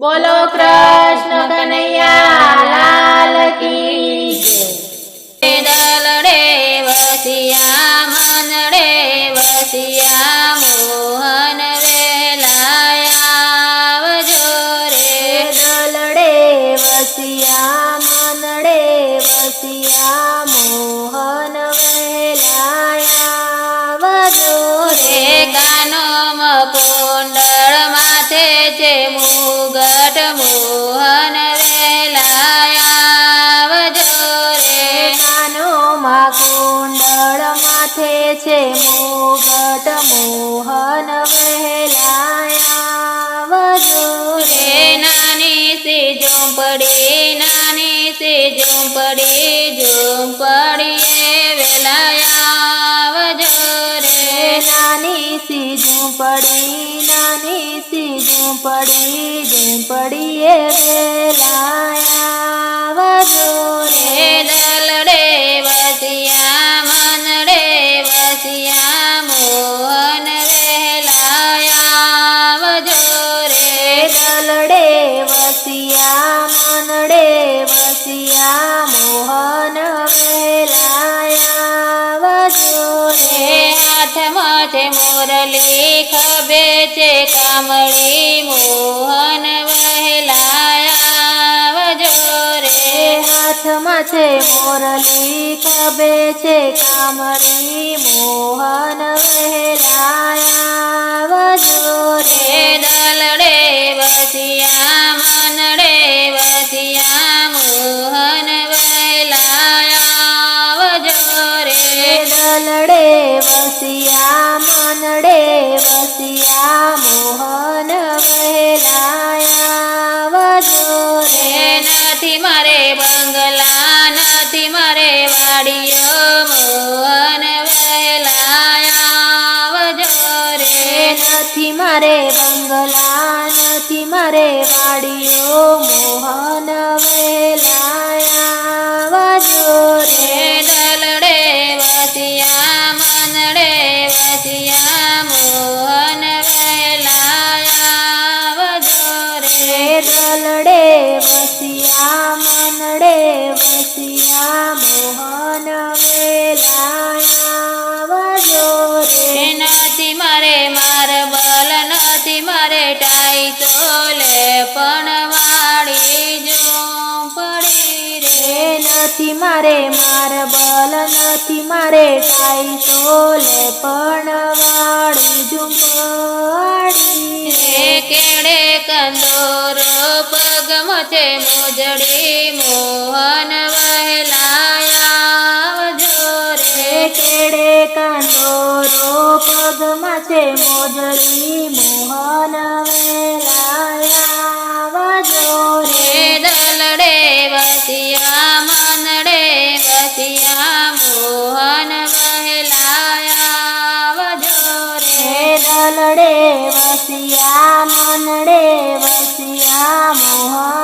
બોલો કૃષ્ણ કનૈયા લાલ કી જય। દલડે વસિયા મનડે વસિયા મોહન વેલાયા આવજો રે। દલડે વસિયા મનડે વસિયા મોહન વેલાયા આવજો રે। કાનોમાં કુંડળ માથે છે મુગટ મોહન વેલાયા આવજો રે। કાનોમાં કુંડળ માથે છે મુગટ મોહન વેલાયા આવજો રે। નાની સી ઝૂંપડી ઝૂંપડીએ વેલાયા આવજો રે। નાની સી ઝૂંપડી ઝૂંપડીએ વેલાયા આવજો રે। દલડે વસિયા મનડે વસિયા મોહન વેલાયા આવજો રે। દલડે વસિયા મનડે વસિયા મોહન વેલાયા આવજો રે। હાથમાં છે મુરલી ખભે છે કામળી મોહન વહેલાયા આવજો રે। હાથમાં છે મોરલી ખભે છે કામળી મોહન વહેલાયા આવજો રે। દલડે વસિયા મનડે વસિયા મોહન વહેલાયા આવજો રે। દલડે વસિયા મનડે વસિયા મોહન વહેલાયા આવજો રે। નથી મારે બંગલા નથી મારે વાડીઓ મોહન વહેલાયા આવજો રે। નથી મારે બંગલા નથી મારે વાડીઓ મોહન વેલાયા આવજો રે। દલડે વસિયા મનડે વસિયા મોહન વેલાયા આવજો રે। દલડે વસિયા મનડે વસિયા મોહન વેલાયા આવજો રે। નથી મારે માર્બલ નથી મારે ટાઈટોલે પણ વાળી ઝૂંપડી રે। નથી મારે માર્બલ નથી મારે ટાઈટોલે પણ વાળી ઝૂંપડી રે। કેડે કંદોરો પગમાં છે મોજડી મોહન વહેલાયા આવજો રે। કેડે કાંદોરો પગમાં છે મોજડી મોહન વેલાયા આવજો રે। દલડે વસિયા મનડે વસિયા મોહન વહેલાયા આવજો રે। દલડે વસિયા મનડે વસિયા મોહન